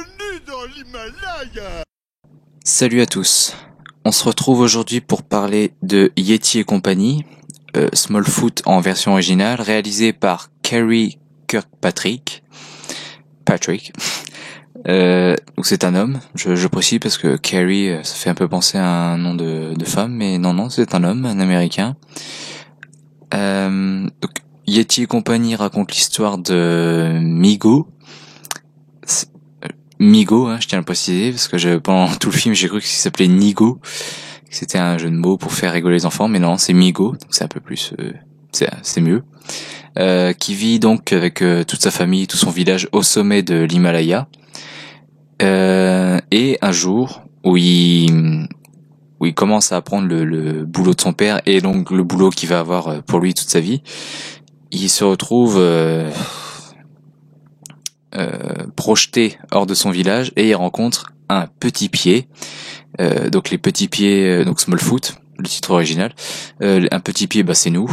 Bienvenue dans l'Himalaya. Salut à tous. On se retrouve aujourd'hui pour parler de Yeti et compagnie, Smallfoot en version originale, réalisé par Karey Kirkpatrick. Donc c'est un homme, je précise parce que Karey, ça fait un peu penser à un nom de femme, mais non, c'est un homme, un Américain. Donc Yeti et compagnie raconte l'histoire de Migo. Migo, je tiens à le préciser, parce que pendant tout le film, j'ai cru qu'il s'appelait Nigo, que c'était un jeu de mots pour faire rigoler les enfants, mais non, c'est Migo, donc c'est un peu plus, c'est mieux. Qui vit donc avec toute sa famille, tout son village au sommet de l'Himalaya. Et un jour, où il commence à apprendre le boulot de son père, et donc le boulot qu'il va avoir pour lui toute sa vie, il se retrouve projeté hors de son village et il rencontre un petit pied, donc les petits pieds, donc Smallfoot, le titre original, un petit pied, c'est nous,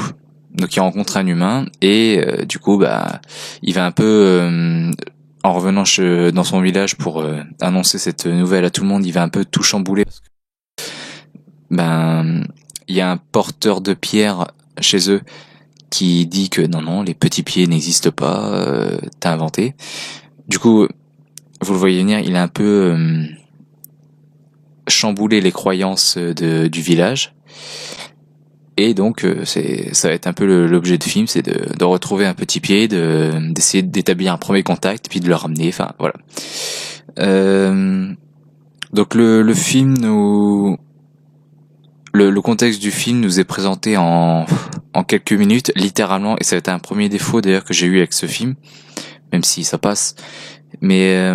donc il rencontre un humain et du coup il va un peu en revenant dans son village pour annoncer cette nouvelle à tout le monde, il va un peu tout chambouler parce que il y a un porteur de pierre chez eux qui dit que non, les petits pieds n'existent pas, t'as inventé. Du coup, vous le voyez venir, il a un peu chamboulé les croyances du village. Et donc, ça va être un peu l'objet du film, c'est de retrouver un petit pied, d'essayer d'établir un premier contact, puis de le ramener, enfin, voilà. Donc le film le contexte du film nous est présenté en quelques minutes, littéralement, et ça va être un premier défaut d'ailleurs que j'ai eu avec ce film, même si ça passe, mais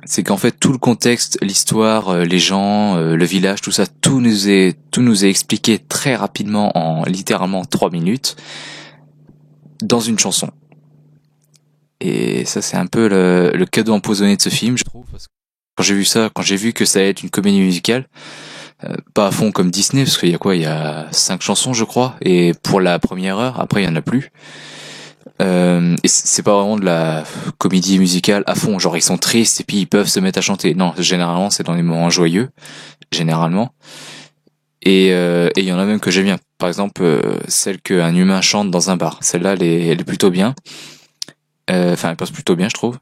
c'est qu'en fait tout le contexte, l'histoire, les gens, le village, tout ça, tout nous est expliqué très rapidement en littéralement 3 minutes dans une chanson. Et ça c'est un peu le cadeau empoisonné de ce film, je trouve, parce que quand j'ai vu que ça allait être une comédie musicale, pas à fond comme Disney, parce qu'il y a 5 chansons je crois, et pour la première heure, après il y en a plus. Et c'est pas vraiment de la comédie musicale à fond, genre ils sont tristes et puis ils peuvent se mettre à chanter. Non, généralement c'est dans les moments joyeux, généralement. Et il y en a même que j'aime bien. Par exemple, celle qu'un humain chante dans un bar. Celle-là, elle est plutôt bien. Enfin, elle passe plutôt bien, je trouve.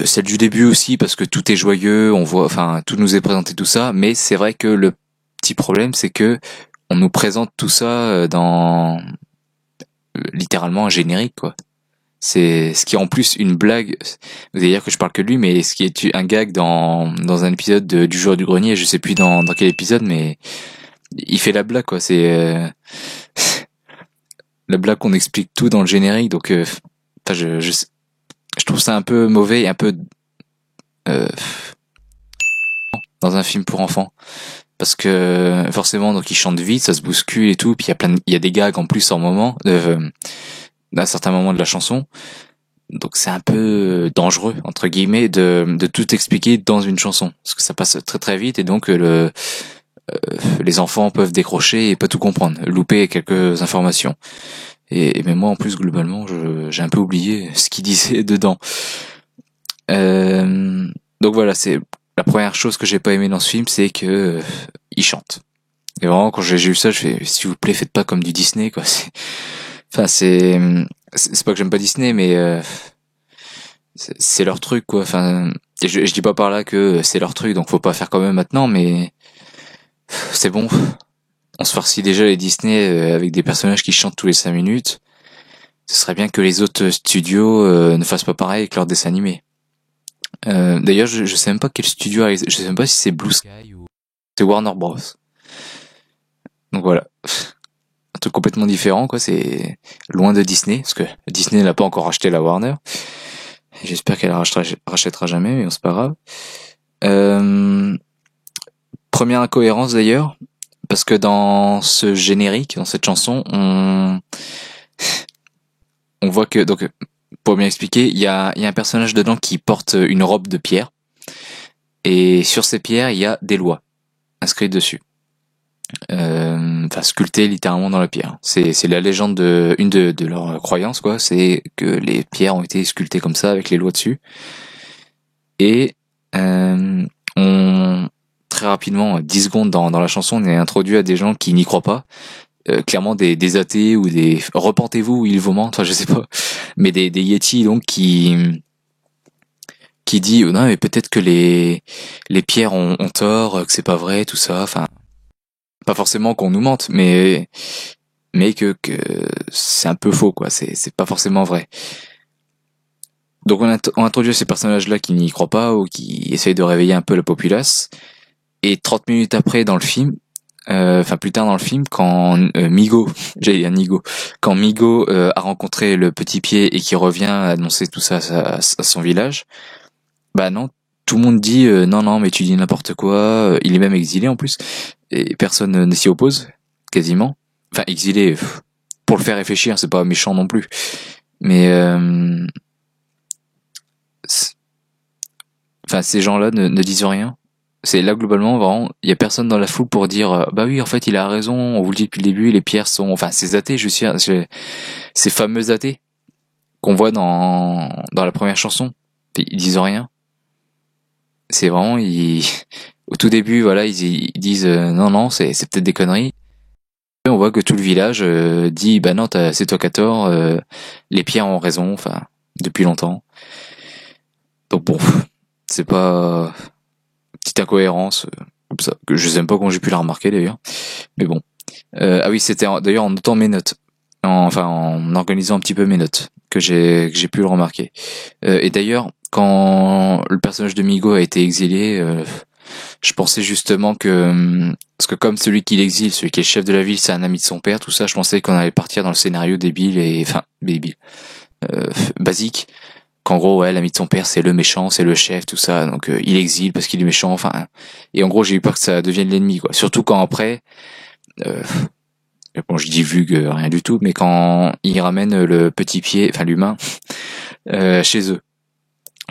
Celle du début aussi, parce que tout est joyeux, on voit, enfin, tout nous est présenté tout ça. Mais c'est vrai que le petit problème, c'est que on nous présente tout ça dans littéralement un générique, quoi. C'est ce qui est en plus une blague. Vous allez dire que je parle que de lui, mais ce qui est un gag dans un épisode du Joueur du Grenier, je sais plus dans quel épisode, mais il fait la blague, quoi. C'est la blague qu'on explique tout dans le générique, donc je trouve ça un peu mauvais et un peu dans un film pour enfants, parce que forcément donc il chante vite, ça se bouscule et tout, puis il y a des gags en plus en moment d'un certain moment de la chanson, donc c'est un peu dangereux entre guillemets de tout expliquer dans une chanson, parce que ça passe très très vite et donc les enfants peuvent décrocher et pas tout comprendre, louper quelques informations. Et même moi en plus globalement j'ai un peu oublié ce qu'il disait dedans. Donc voilà, c'est la première chose que j'ai pas aimé dans ce film, c'est que il chante. Et vraiment quand j'ai vu ça, je fais s'il vous plaît, faites pas comme du Disney, quoi. C'est pas que j'aime pas Disney, mais c'est leur truc, quoi. Enfin, je dis pas par là que c'est leur truc, donc faut pas faire comme eux maintenant, mais c'est bon. On se farcit déjà les Disney avec des personnages qui chantent tous les 5 minutes. Ce serait bien que les autres studios ne fassent pas pareil avec leurs dessins animés. D'ailleurs, je sais même pas quel studio, je sais même pas si c'est Blue Sky ou c'est Warner Bros. Donc voilà, un truc complètement différent, quoi. C'est loin de Disney, parce que Disney n'a pas encore acheté la Warner. J'espère qu'elle rachètera jamais, mais c'est pas grave. Première incohérence d'ailleurs, parce que dans ce générique, dans cette chanson, on voit que, donc, pour bien expliquer, il y a un personnage dedans qui porte une robe de pierre, et sur ces pierres, il y a des lois inscrites dessus. Sculptées littéralement dans la pierre. C'est la légende une de leurs croyances, quoi, c'est que les pierres ont été sculptées comme ça, avec les lois dessus. Et on très rapidement, 10 secondes dans la chanson, on est introduit à des gens qui n'y croient pas. Clairement des athées ou des repentez-vous, ils vous mentent, enfin je sais pas, mais des yétis donc qui dit non mais peut-être que les pierres ont tort, que c'est pas vrai tout ça, enfin pas forcément qu'on nous mente, mais que c'est un peu faux quoi, c'est pas forcément vrai. Donc on introduit ces personnages-là qui n'y croient pas ou qui essayent de réveiller un peu la populace. Et 30 minutes après dans le film, enfin plus tard dans le film, quand Migo, j'allais dire Nigo, quand Migo a rencontré le petit pied et qui revient annoncer tout ça à son village, bah non, tout le monde dit non mais tu dis n'importe quoi, il est même exilé en plus et personne ne s'y oppose quasiment. Enfin exilé pour le faire réfléchir, c'est pas méchant non plus. Mais enfin ces gens-là ne disent rien. C'est là globalement vraiment, il y a personne dans la foule pour dire bah oui en fait il a raison, on vous le dit depuis le début, les pierres sont, enfin ces athées, je suis ces fameux athées qu'on voit dans la première chanson, ils disent rien. C'est vraiment au tout début voilà ils disent non c'est peut-être des conneries. Et on voit que tout le village dit bah non c'est toi qui as tort, les pierres ont raison, enfin depuis longtemps. Donc bon c'est pas petite incohérence comme ça que je sais même pas comment j'ai pu la remarquer d'ailleurs, mais bon. Ah oui, c'était d'ailleurs en notant mes notes, en organisant un petit peu mes notes que j'ai pu le remarquer. Et d'ailleurs, quand le personnage de Migo a été exilé, je pensais justement que parce que comme celui qui l'exile, celui qui est le chef de la ville, c'est un ami de son père, tout ça, je pensais qu'on allait partir dans le scénario débile et enfin débile, basique. Qu'en gros, ouais, l'ami de son père, c'est le méchant, c'est le chef, tout ça, donc il exile parce qu'il est méchant, enfin. Et en gros, j'ai eu peur que ça devienne l'ennemi, quoi. Surtout quand après. Bon, je dis vulgue, rien du tout, mais quand ils ramènent le petit pied, enfin l'humain, chez eux.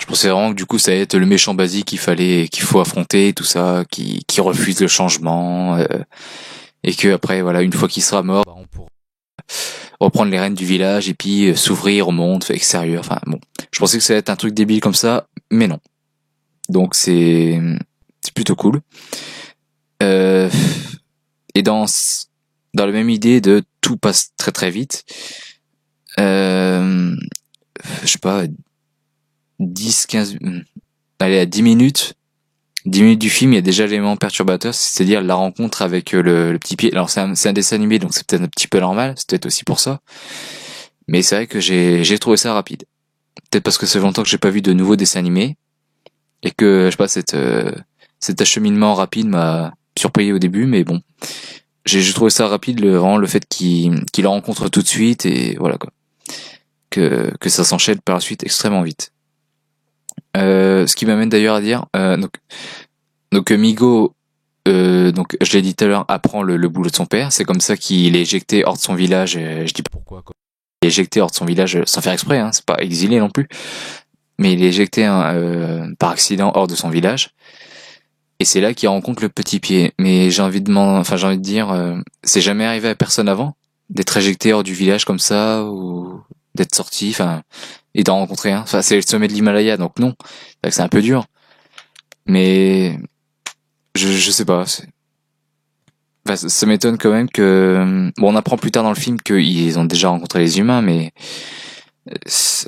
Je pensais vraiment que du coup ça allait être le méchant basique qu'il faut affronter, tout ça, qui refuse le changement, et que après voilà, une fois qu'il sera mort, on pourra reprendre les rênes du village et puis s'ouvrir au monde extérieur. Enfin bon, je pensais que ça allait être un truc débile comme ça, mais non. Donc c'est plutôt cool. Et dans la même idée de tout passe très très vite, je sais pas, 10-15, allez à 10 minutes du film, il y a déjà l'élément perturbateur, c'est-à-dire la rencontre avec le petit pied. Alors c'est un dessin animé, donc c'est peut-être un petit peu normal, c'est peut-être aussi pour ça. Mais c'est vrai que j'ai trouvé ça rapide. Peut-être parce que ça fait longtemps que j'ai pas vu de nouveaux dessins animés, et que, je sais pas, cet acheminement rapide m'a surpris au début, mais bon. J'ai trouvé ça rapide, vraiment le fait qu'il la rencontre tout de suite, et voilà quoi. Que ça s'enchaîne par la suite extrêmement vite. Ce qui m'amène d'ailleurs à dire, donc Migo, donc je l'ai dit tout à l'heure, apprend le boulot de son père. C'est comme ça qu'il est éjecté hors de son village. Je dis pourquoi quoi. Il est éjecté hors de son village sans faire exprès, hein, c'est pas exilé non plus, mais il est éjecté par accident hors de son village. Et c'est là qu'il rencontre le petit pied. Mais j'ai envie de dire, c'est jamais arrivé à personne avant d'être éjecté hors du village comme ça ou d'être sorti, enfin, et d'en rencontrer un. Enfin, c'est le sommet de l'Himalaya, donc non. C'est un peu dur. Mais je sais pas. Enfin, ça m'étonne quand même que bon, on apprend plus tard dans le film qu'ils ont déjà rencontré les humains, mais je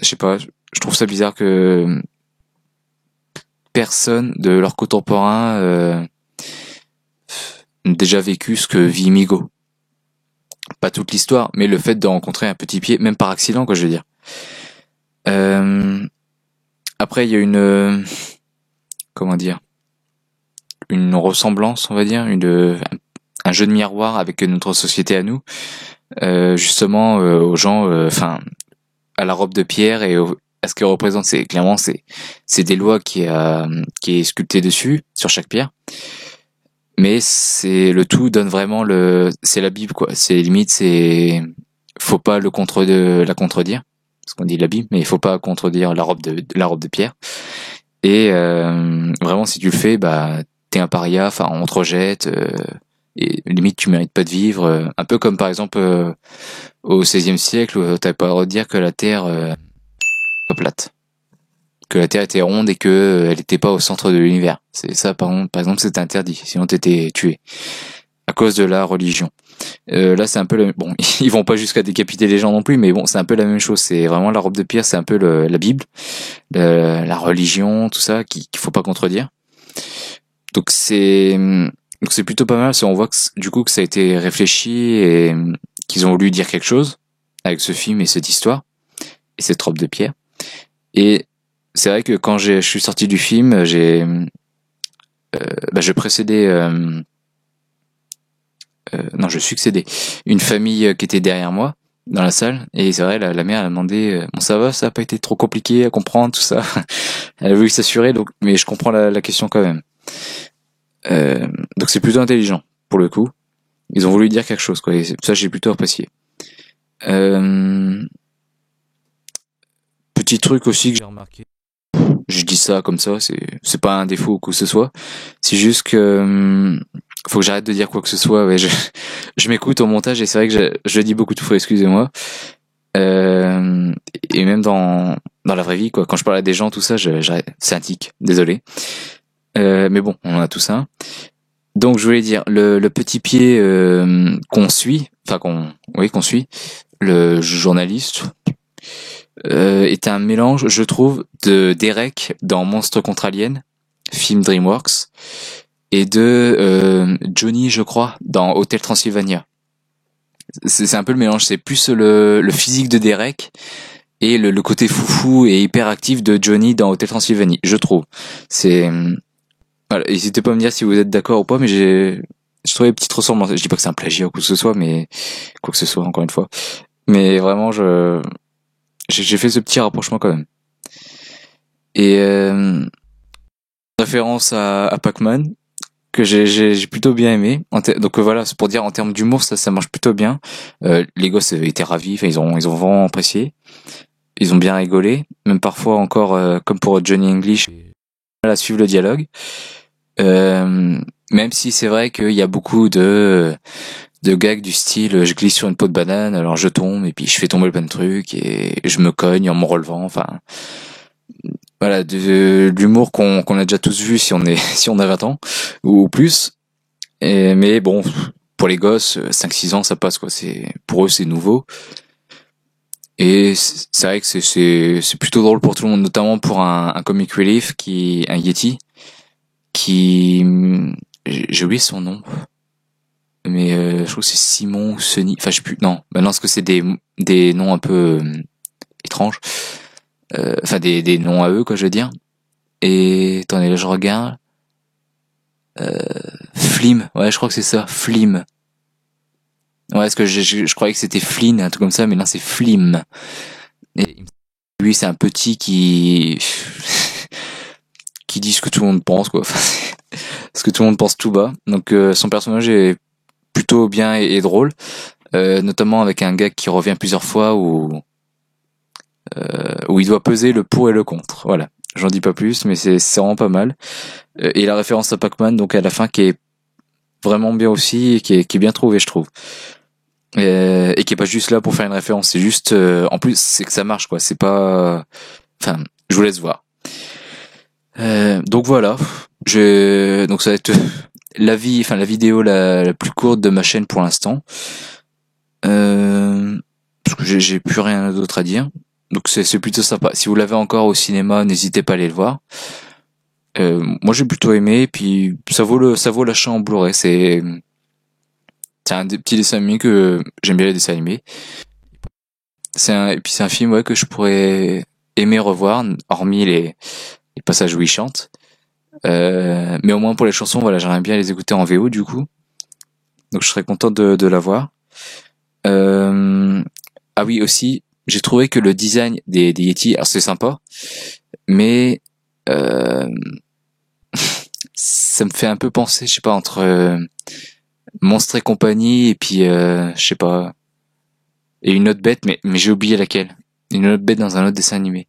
sais pas. Je trouve ça bizarre que personne de leurs contemporains n'a déjà vécu ce que vit Migo. Pas toute l'histoire, mais le fait de rencontrer un petit pied, même par accident, quoi, je veux dire. Après, il y a comment dire, une ressemblance, on va dire, un jeu de miroir avec notre société à nous, justement aux gens, enfin, à la robe de pierre et à ce qu'elle représente. C'est clairement c'est des lois qui est sculpté dessus sur chaque pierre. Mais c'est le tout donne vraiment c'est la Bible quoi. C'est limite faut pas la contredire. Parce qu'on dit la Bible, mais il faut pas contredire la robe de pierre. Et vraiment si tu le fais, bah t'es un paria. Enfin on te rejette. Et limite tu mérites pas de vivre. Un peu comme par exemple au XVIe siècle, où t'avais pas le droit de dire que la Terre est plate. que la Terre était ronde et que elle n'était pas au centre de l'univers. C'est ça, par exemple, c'est interdit. Sinon, t'étais tué à cause de la religion. Là, c'est un peu bon, ils vont pas jusqu'à décapiter les gens non plus, mais bon, c'est un peu la même chose. C'est vraiment la robe de pierre, c'est un peu la Bible, la religion, tout ça, qu'il faut pas contredire. Donc c'est plutôt pas mal. On voit que du coup que ça a été réfléchi et qu'ils ont voulu dire quelque chose avec ce film et cette histoire et cette robe de pierre. Et c'est vrai que quand je suis sorti du film, je précédais non, je succédais une famille qui était derrière moi dans la salle, et c'est vrai, la mère a demandé bon, ça va, ça a pas été trop compliqué à comprendre, tout ça. Elle a voulu s'assurer, donc, mais je comprends la question quand même. Donc c'est plutôt intelligent pour le coup. Ils ont voulu dire quelque chose, quoi, et ça j'ai plutôt apprécié. Petit truc aussi que j'ai remarqué. Je dis ça comme ça, c'est pas un défaut ou quoi que ce soit. C'est juste que faut que j'arrête de dire quoi que ce soit. Ouais, je m'écoute au montage et c'est vrai que je le dis beaucoup de fois, excusez-moi. Et même dans la vraie vie, quoi. Quand je parle à des gens, tout ça, c'est un tic. Désolé. Mais bon, on en a tout ça. Donc je voulais dire le petit pied qu'on suit, qu'on suit, le journaliste. Est un mélange, je trouve, de Derek dans Monstre contre Alien, film DreamWorks, et de Johnny, je crois, dans Hotel Transylvania. C'est un peu le mélange, c'est plus le physique de Derek et le côté foufou et hyper actif de Johnny dans Hotel Transylvania, je trouve. Voilà, n'hésitez pas à me dire si vous êtes d'accord ou pas, mais je trouvais une petite ressemblance. Je dis pas que c'est un plagiat ou quoi que ce soit, mais quoi que ce soit, encore une fois. Mais vraiment, j'ai fait ce petit rapprochement quand même. Et référence à Pac-Man que j'ai plutôt bien aimé. Donc voilà, c'est pour dire en termes d'humour, ça marche plutôt bien. Les gosses étaient ravis, ils ont vraiment apprécié. Ils ont bien rigolé, même parfois encore comme pour Johnny English, à suivre le dialogue. Même si c'est vrai qu'il y a beaucoup de gags du style je glisse sur une peau de banane, alors je tombe et puis je fais tomber le plein de trucs et je me cogne en me relevant, enfin voilà, de l'humour qu'on a déjà tous vu si on a 20 ans ou plus. Mais bon, pour les gosses 5-6 ans ça passe, quoi, pour eux c'est nouveau. Et c'est vrai que c'est plutôt drôle pour tout le monde, notamment pour un comic relief un Yeti qui, j'ai oublié son nom, mais je trouve que c'est Simon ou Sonny, enfin je sais plus, non, maintenant parce que c'est des noms un peu étranges, enfin des noms à eux, quoi, je veux dire. Et attendez, là je regarde, Flim, ouais, je crois que c'est ça, Flim. Ouais, parce que je croyais que c'était Flynn, un truc comme ça, mais non, c'est Flim. Et lui, c'est un petit qui dit ce que tout le monde pense, quoi. Ce que tout le monde pense tout bas. Donc son personnage est plutôt bien et drôle, notamment avec un gag qui revient plusieurs fois où il doit peser le pour et le contre. Voilà, j'en dis pas plus, mais c'est vraiment pas mal. Et la référence à Pac-Man, donc à la fin, qui est vraiment bien aussi, et qui est bien trouvé, je trouve. Et qui est pas juste là pour faire une référence, c'est juste en plus c'est que ça marche, quoi, c'est pas, enfin, je vous laisse voir. Donc voilà, donc ça va être la vidéo la plus courte de ma chaîne pour l'instant, parce que j'ai plus rien d'autre à dire. Donc c'est plutôt sympa. Si vous l'avez encore au cinéma, n'hésitez pas à aller le voir. Moi j'ai plutôt aimé, puis ça vaut l'achat en Blu-ray. C'est un des petits dessins animés que j'aime bien, les dessins animés. Et puis c'est un film, ouais, que je pourrais aimer revoir, hormis les passages où il chante. Mais au moins pour les chansons, voilà, j'aimerais bien les écouter en VO du coup. Donc je serais content de la voir. Ah oui, aussi, j'ai trouvé que le design des Yeti, alors c'est sympa, mais ça me fait un peu penser, je sais pas, entre Monstre et compagnie et puis je sais pas, et une autre bête, mais j'ai oublié laquelle. Une autre bête dans un autre dessin animé.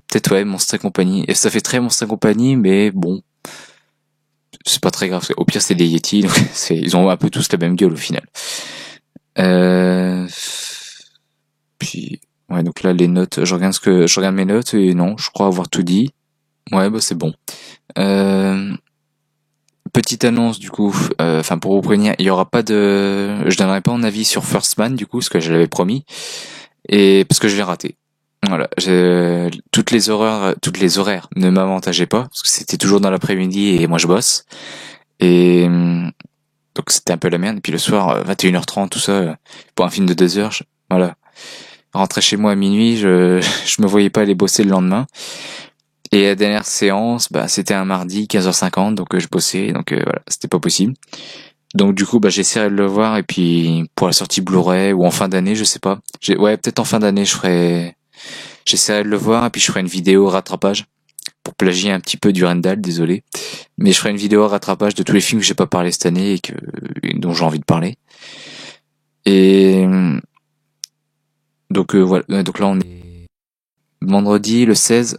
Peut-être, ouais, Monstre et compagnie. Et ça fait très Monstre et compagnie, mais bon, c'est pas très grave. Au pire, c'est des Yeti, donc ils ont un peu tous la même gueule au final. Puis Ouais, donc là, les notes, je regarde mes notes et non, je crois avoir tout dit. Ouais, bah c'est bon. Euh, Petite annonce du coup, enfin pour vous prévenir, il y aura pas je donnerai pas mon avis sur First Man du coup, ce que je l'avais promis, et parce que je l'ai raté. Voilà, toutes les horaires ne m'avantageaient pas parce que c'était toujours dans l'après-midi et moi je bosse. Et donc c'était un peu la merde. Et puis le soir, 21h30, tout ça, pour un film de 2 heures, voilà. Rentrer chez moi à minuit, je me voyais pas aller bosser le lendemain. Et la dernière séance, bah, c'était un mardi, 15h50, donc je bossais, donc voilà, c'était pas possible. Donc du coup, bah, j'essaierai de le voir, et puis pour la sortie Blu-ray, ou en fin d'année, je sais pas. Ouais, peut-être en fin d'année, j'essaierai de le voir, et puis je ferai une vidéo rattrapage, pour plagier un petit peu du Rendal, désolé. Mais je ferai une vidéo rattrapage de tous les films que j'ai pas parlé cette année, et dont j'ai envie de parler. Et donc voilà, donc là on est vendredi le 16.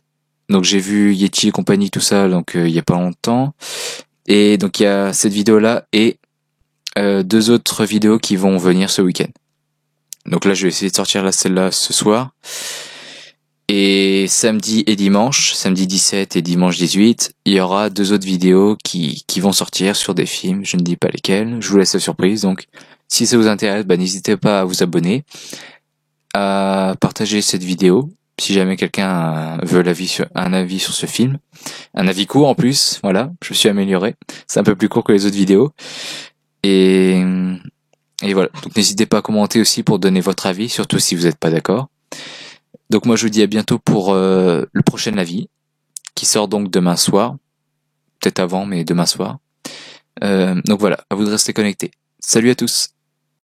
Donc j'ai vu Yeti et compagnie, tout ça, donc il y a pas longtemps. Et donc il y a cette vidéo-là et 2 autres vidéos qui vont venir ce week-end. Donc là je vais essayer de sortir celle-là ce soir. Et samedi et dimanche, samedi 17 et dimanche 18, il y aura 2 autres vidéos qui vont sortir sur des films, je ne dis pas lesquels, je vous laisse la surprise. Donc si ça vous intéresse, bah, n'hésitez pas à vous abonner, à partager cette vidéo, si jamais quelqu'un veut un avis sur ce film. Un avis court en plus, voilà, je me suis amélioré. C'est un peu plus court que les autres vidéos. Et, et voilà, donc n'hésitez pas à commenter aussi pour donner votre avis, surtout si vous n'êtes pas d'accord. Donc moi je vous dis à bientôt pour le prochain avis, qui sort donc demain soir. Peut-être avant, mais demain soir. Donc voilà, à vous de rester connectés. Salut à tous.